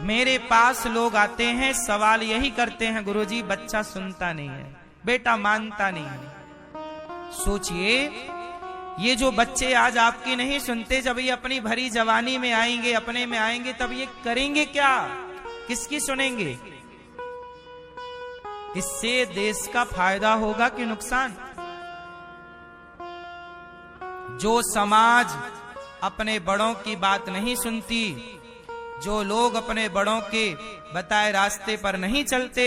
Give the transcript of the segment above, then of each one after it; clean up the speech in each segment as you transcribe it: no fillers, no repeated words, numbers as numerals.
मेरे पास लोग आते हैं, सवाल यही करते हैं, गुरुजी बच्चा सुनता नहीं है, बेटा मानता नहीं है। सोचिए, ये जो बच्चे आज आपकी नहीं सुनते, जब ये अपनी भरी जवानी में आएंगे, अपने में आएंगे, तब ये करेंगे क्या? किसकी सुनेंगे? इससे देश का फायदा होगा कि नुकसान? जो समाज अपने बड़ों की बात नहीं सुनती, जो लोग अपने बड़ों के बताए रास्ते पर नहीं चलते,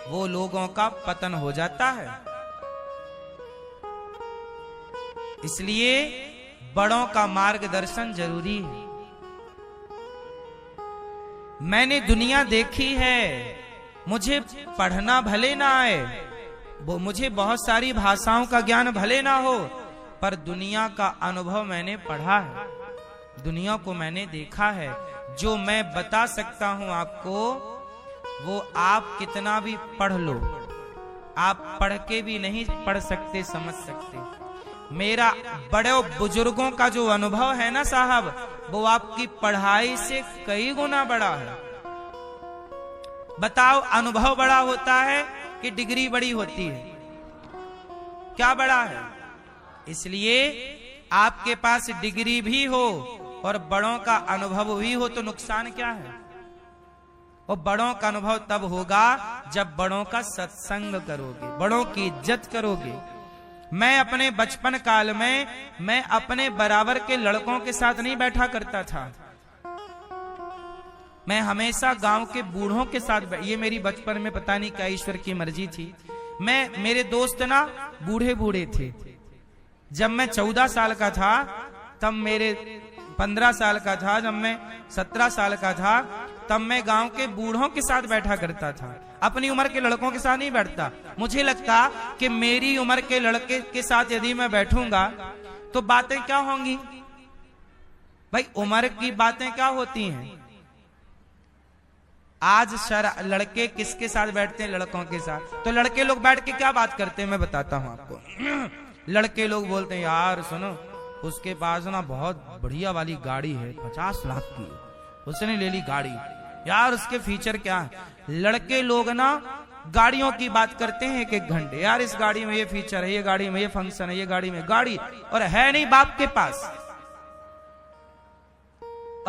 वो लोगों का पतन हो जाता है। इसलिए बड़ों का मार्गदर्शन जरूरी है। मैंने दुनिया देखी है, मुझे पढ़ना भले ना आए, वो मुझे बहुत सारी भाषाओं का ज्ञान भले ना हो, पर दुनिया का अनुभव मैंने पढ़ा है, दुनिया को मैंने देखा है। जो मैं बता सकता हूं आपको, वो आप कितना भी पढ़ लो, आप पढ़ के भी नहीं पढ़ सकते, समझ सकते। मेरा बड़े बुजुर्गों का जो अनुभव है ना साहब, वो आपकी पढ़ाई से कई गुना बड़ा है। बताओ, अनुभव बड़ा होता है कि डिग्री बड़ी होती है? क्या बड़ा है? इसलिए आपके पास डिग्री भी हो और बड़ों का अनुभव भी हो तो नुकसान क्या है? और बड़ों का अनुभव तब होगा जब बड़ों का सत्संग करोगे, बड़ों की इज्जत करोगे। मैं अपने बचपन काल में मैं अपने बराबर के लड़कों के साथ नहीं बैठा करता था, मैं हमेशा गांव के बूढ़ों के साथ ये मेरी बचपन में पता नहीं क्या ईश्वर की मर्जी थी। मेरे दोस्त ना बूढ़े बूढ़े थे। जब मैं 14 साल का था, तब मेरे 15 साल का था, जब मैं 17 साल का था, तब मैं गांव के बूढ़ों के साथ बैठा करता था, अपनी उम्र के लड़कों के साथ नहीं बैठता। मुझे लगता कि मेरी उम्र के लड़के के साथ यदि मैं बैठूंगा तो बातें क्या होंगी? भाई, उम्र की बातें क्या होती हैं? आज लड़के किसके साथ बैठते हैं? लड़कों के साथ। तो लड़के लोग बैठ के क्या बात करते हैं, मैं बताता हूं आपको। लड़के लोग बोलते हैं, यार सुनो, उसके पास ना बहुत बढ़िया वाली गाड़ी है, 50 लाख की, उसने ले ली गाड़ी, यार उसके फीचर क्या है। लड़के लोग ना गाड़ियों की बात करते हैं 1-1 घंटे, यार इस गाड़ी में ये फीचर है, ये गाड़ी में ये फंक्शन है, ये गाड़ी में गाड़ी, और है नहीं बाप के पास,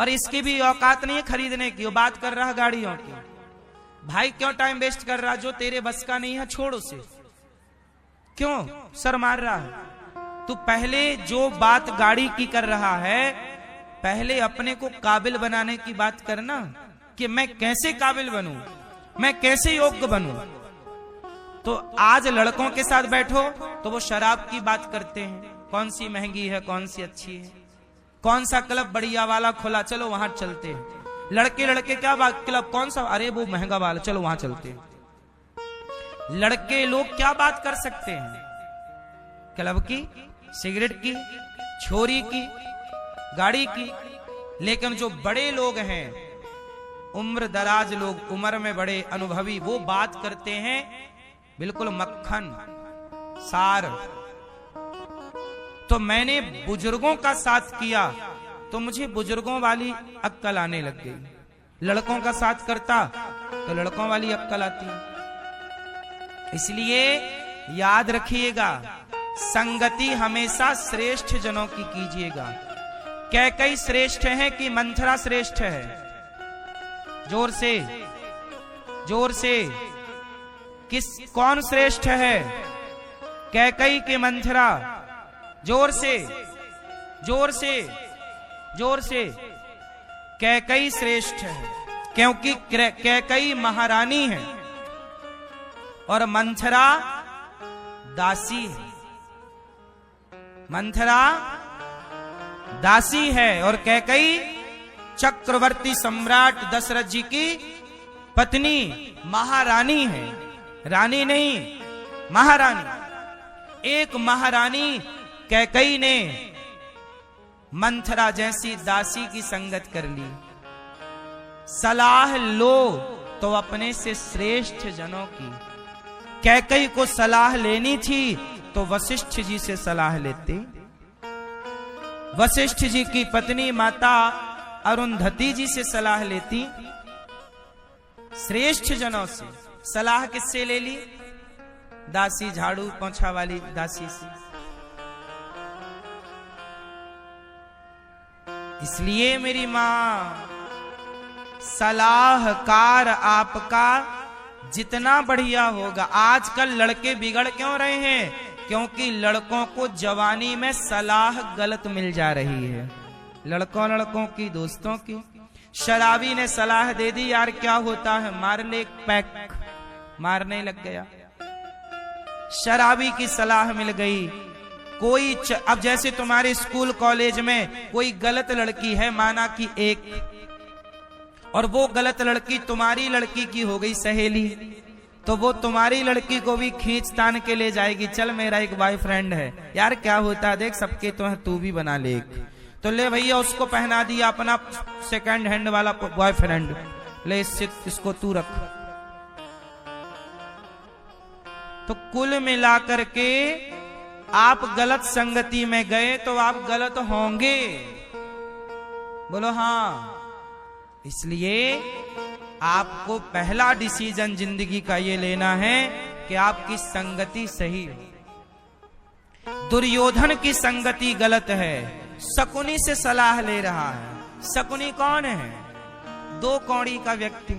और इसकी भी औकात नहीं है खरीदने की, वो बात कर रहा है गाड़ियों की। भाई क्यों टाइम वेस्ट कर रहा? जो तेरे बस का नहीं है छोड़ उसे, क्यों सर मार रहा है? तू पहले जो बात गाड़ी की कर रहा है, पहले अपने को काबिल बनाने की बात करना, कि मैं कैसे काबिल बनूं, मैं कैसे योग्य बनूं। तो आज लड़कों के साथ बैठो तो वो शराब की बात करते हैं, कौन सी महंगी है, कौन सी अच्छी है, कौन सा क्लब बढ़िया वाला खुला, चलो वहां चलते हैं। लड़के लड़के क्या बात, क्लब कौन सा, अरे वो महंगा वाला, चलो वहां चलते हैं। लड़के लोग क्या बात कर सकते हैं? क्लब की, सिगरेट की, छोरी की, गाड़ी की। लेकिन जो बड़े लोग हैं, उम्र दराज लोग, उम्र में बड़े अनुभवी, वो बात करते हैं बिल्कुल मक्खन सार। तो मैंने बुजुर्गों का साथ किया तो मुझे बुजुर्गों वाली अक्कल आने लग गई। लड़कों का साथ करता तो लड़कों वाली अक्कल आती। इसलिए याद रखिएगा, संगति हमेशा श्रेष्ठ जनों की कीजिएगा। कैकई श्रेष्ठ है कि मंथरा श्रेष्ठ है? जोर से, जोर से, कौन श्रेष्ठ है? कैकई के मंथरा? जोर से, जोर से, जोर से। कैकई श्रेष्ठ है, क्योंकि कैकई महारानी है और मंथरा दासी है। मंथरा दासी है और कैकई चक्रवर्ती सम्राट दशरथ जी की पत्नी, महारानी है, रानी नहीं, महारानी। एक महारानी कैकई ने मंथरा जैसी दासी की संगत कर ली। सलाह लो तो अपने से श्रेष्ठ जनों की। कैकई को सलाह लेनी थी तो वशिष्ठ जी से सलाह लेते। वशिष्ठ जी की पत्नी माता अरुंधति जी से सलाह लेती श्रेष्ठ जनों से सलाह किससे ले ली? दासी, झाड़ू पोंछा वाली दासी से। इसलिए मेरी मां, सलाहकार आपका जितना बढ़िया होगा। आजकल लड़के बिगड़ क्यों रहे हैं? क्योंकि लड़कों को जवानी में सलाह गलत मिल जा रही है। लड़कों की, दोस्तों की। शराबी ने सलाह दे दी, यार क्या होता है, मार ले एक पैक, मारने लग गया। शराबी की सलाह मिल गई। कोई अब जैसे तुम्हारे स्कूल कॉलेज में कोई गलत लड़की है, माना कि एक, और वो गलत लड़की तुम्हारी लड़की की हो गई सहेली, तो वो तुम्हारी लड़की को भी खींच तान के ले जाएगी। चल मेरा एक बॉयफ्रेंड है, यार क्या होता है, देख सबके तो है, तू भी बना ले। तो ले भैया, उसको पहना दिया अपना सेकंड हैंड वाला बॉयफ्रेंड, ले इसको तू रख। तो कुल मिलाकर के आप गलत संगति में गए तो आप गलत होंगे। बोलो हाँ। इसलिए आपको पहला डिसीजन जिंदगी का ये लेना है कि आपकी संगति सही हो। दुर्योधन की संगति गलत है, शकुनी से सलाह ले रहा है। शकुनी कौन है? 2 कौड़ी का व्यक्ति।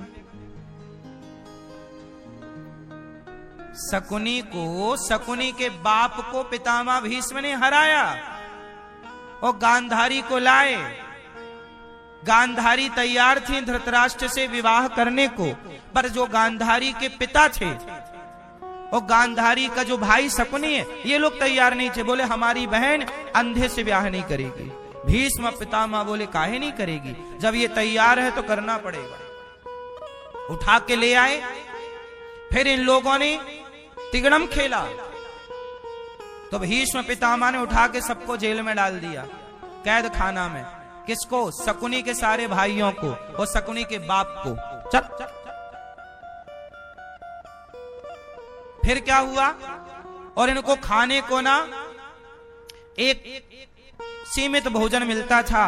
शकुनी के बाप को पितामह भीष्म ने हराया और गांधारी को लाए। गांधारी तैयार थी धृतराष्ट्र से विवाह करने को, पर जो गांधारी के पिता थे और गांधारी का जो भाई शकुनी है, ये लोग तैयार नहीं थे। बोले हमारी बहन अंधे से ब्याह नहीं करेगी। भीष्म पितामह बोले काहे नहीं करेगी, जब ये तैयार है तो करना पड़ेगा। उठा के ले आए। फिर इन लोगों ने तिगड़म खेला तो भीष्म पितामह ने उठा के सबको जेल में डाल दिया, कैद खाना में। किसको? शकुनी के सारे भाइयों को और शकुनी के बाप को। चल। फिर क्या हुआ? और इनको खाने को ना एक सीमित भोजन मिलता था।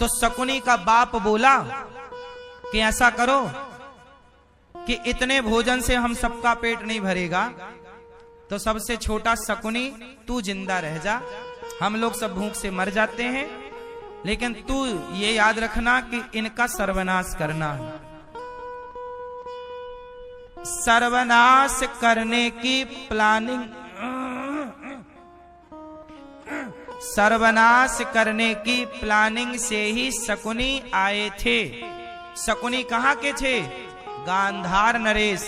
तो शकुनी का बाप बोला कि ऐसा करो कि इतने भोजन से हम सबका पेट नहीं भरेगा, तो सबसे छोटा शकुनी तू जिंदा रह जा, हम लोग सब भूख से मर जाते हैं, लेकिन तू ये याद रखना कि इनका सर्वनाश करना है। सर्वनाश करने की प्लानिंग, सर्वनाश करने की प्लानिंग से ही शकुनी आए थे। शकुनी कहां के थे? गांधार नरेश,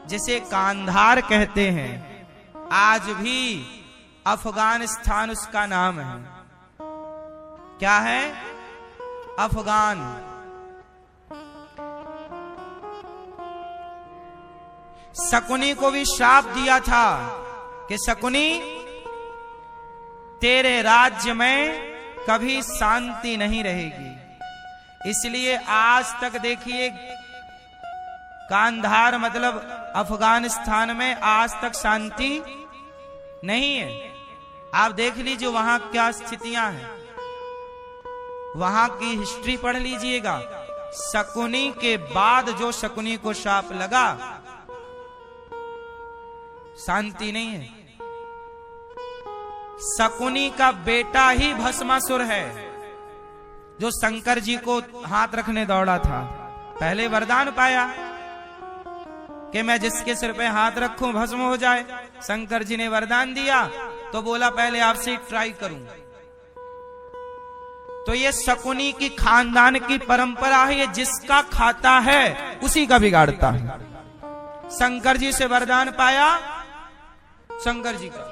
जिसे कांधार कहते हैं। आज भी अफगानिस्तान उसका नाम है। क्या है? अफगान। शकुनी को भी श्राप दिया था कि शकुनी तेरे राज्य में कभी शांति नहीं रहेगी। इसलिए आज तक देखिए, कांधार मतलब अफगानिस्तान में आज तक शांति नहीं है। आप देख लीजिए वहां क्या स्थितियां हैं, वहां की हिस्ट्री पढ़ लीजिएगा। शकुनी के बाद जो शकुनी को शाप लगा, शांति नहीं है। शकुनी का बेटा ही भस्मासुर है, जो शंकर जी को हाथ रखने दौड़ा था। पहले वरदान पाया कि मैं जिसके सिर पे हाथ रखूं भस्म हो जाए। शंकर जी ने वरदान दिया तो बोला पहले आपसे ट्राई करूं। तो ये शकुनी की खानदान की परंपरा है, ये जिसका खाता है उसी का बिगाड़ता है। शंकर जी से वरदान पाया, शंकर जी का,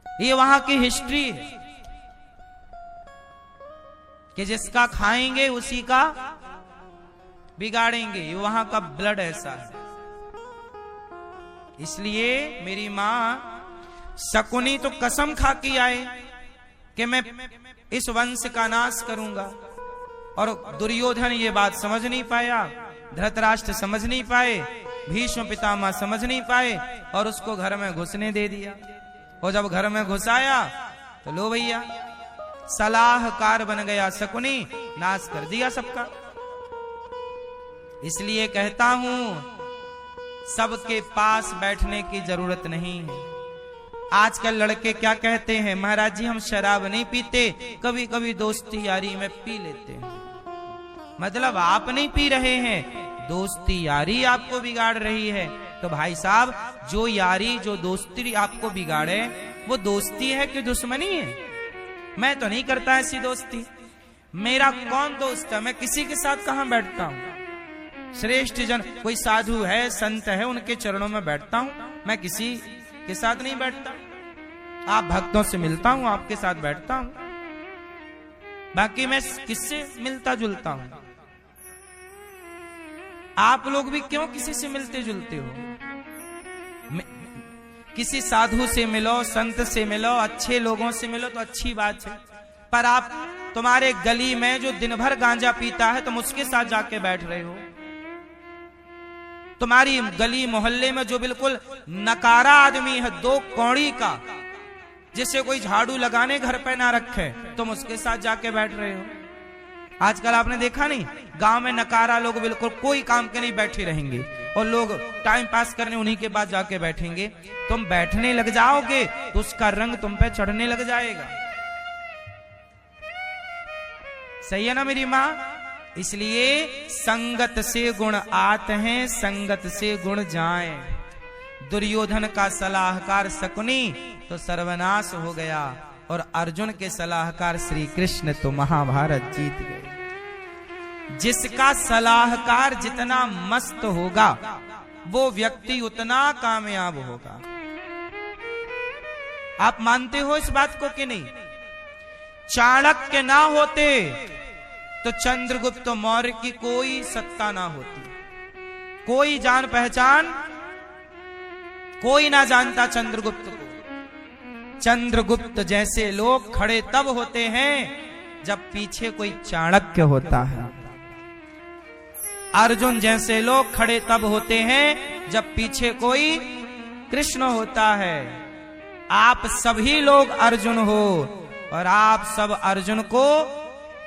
ये वहां की हिस्ट्री है कि जिसका खाएंगे उसी का बिगाड़ेंगे। ये वहां का ब्लड ऐसा है। इसलिए मेरी मां, शकुनी तो कसम खा के आए कि मैं इस वंश का नाश करूंगा, और दुर्योधन ये बात समझ नहीं पाया, धृतराष्ट्र समझ नहीं पाए, भीष्म पितामह समझ नहीं पाए, और उसको घर में घुसने दे दिया। और जब घर में घुसाया तो लो भैया, सलाहकार बन गया शकुनी, नाश कर दिया सबका। इसलिए कहता हूं सबके पास बैठने की जरूरत नहीं है। आजकल लड़के क्या कहते हैं, महाराज जी हम शराब नहीं पीते, कभी कभी दोस्ती यारी में पी लेते हैं। मतलब आप नहीं पी रहे हैं, दोस्ती यारी आपको बिगाड़ रही है। तो भाई साहब जो यारी जो दोस्ती आपको बिगाड़े वो दोस्ती है कि दुश्मनी है? मैं तो नहीं करता ऐसी दोस्ती। मेरा कौन दोस्त है? मैं किसी के साथ कहां बैठता हूं? श्रेष्ठ जन कोई साधु है, संत है, उनके चरणों में बैठता हूं। मैं किसी के साथ नहीं बैठता। आप भक्तों से मिलता हूं, आपके साथ बैठता हूं, बाकी मैं किससे मिलता जुलता हूं? आप लोग भी क्यों किसी से मिलते जुलते हो? किसी साधु से मिलो, संत से मिलो, अच्छे लोगों से मिलो तो अच्छी बात है। पर आप तुम्हारे गली में जो दिन भर गांजा पीता है तुम उसके साथ जाके बैठ रहे हो। तुम्हारी गली मोहल्ले में जो बिल्कुल नकारा आदमी है, दो कौड़ी का, जिसे कोई झाड़ू लगाने घर पे ना रखे, तुम उसके साथ जाके बैठ रहे हो। आजकल आपने देखा नहीं, गांव में नकारा लोग बिल्कुल कोई काम के नहीं बैठे रहेंगे और लोग टाइम पास करने उन्हीं के पास जाके बैठेंगे। तुम बैठने लग जाओगे तो उसका रंग तुम पे चढ़ने लग जाएगा। सही है ना मेरी माँ? इसलिए संगत से गुण आते हैं, संगत से गुण जाए। दुर्योधन का सलाहकार शकुनी तो सर्वनाश हो गया और अर्जुन के सलाहकार श्री कृष्ण तो महाभारत जीत गए। जिसका सलाहकार जितना मस्त होगा वो व्यक्ति उतना कामयाब होगा। आप मानते हो इस बात को कि नहीं? चाणक्य ना होते तो चंद्रगुप्त मौर्य की कोई सत्ता ना होती, कोई जान पहचान कोई ना जानता चंद्रगुप्त को। चंद्रगुप्त जैसे लोग खड़े तब होते हैं जब पीछे कोई चाणक्य होता है। अर्जुन जैसे लोग खड़े तब होते हैं जब पीछे कोई कृष्ण होता है। आप सभी लोग अर्जुन हो और आप सब अर्जुन को,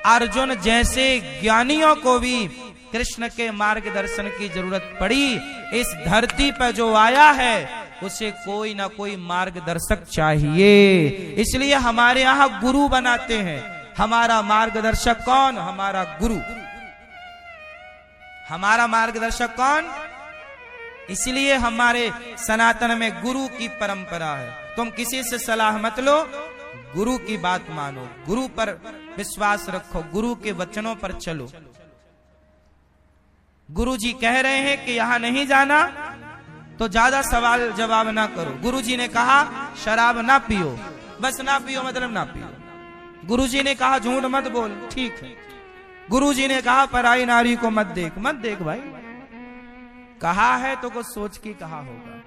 अर्जुन जैसे ज्ञानियों को भी कृष्ण के मार्गदर्शन की जरूरत पड़ी। इस धरती पर जो आया है उसे कोई ना कोई मार्गदर्शक चाहिए, इसलिए हमारे यहाँ गुरु बनाते हैं। हमारा मार्गदर्शक कौन? हमारा गुरु। हमारा मार्गदर्शक कौन? इसलिए हमारे सनातन में गुरु की परंपरा है। तुम किसी से सलाह मत लो, गुरु की बात मानो, गुरु पर विश्वास रखो, गुरु के वचनों पर चलो। गुरु जी कह रहे हैं कि यहां नहीं जाना तो ज्यादा सवाल जवाब ना करो। गुरु जी ने कहा शराब ना पियो, बस ना पियो मतलब ना पियो। गुरु जी ने कहा झूठ मत बोल, ठीक है। गुरु जी ने कहा पराई नारी को मत देख, मत देख भाई। कहा है तो कुछ सोच के कहा होगा।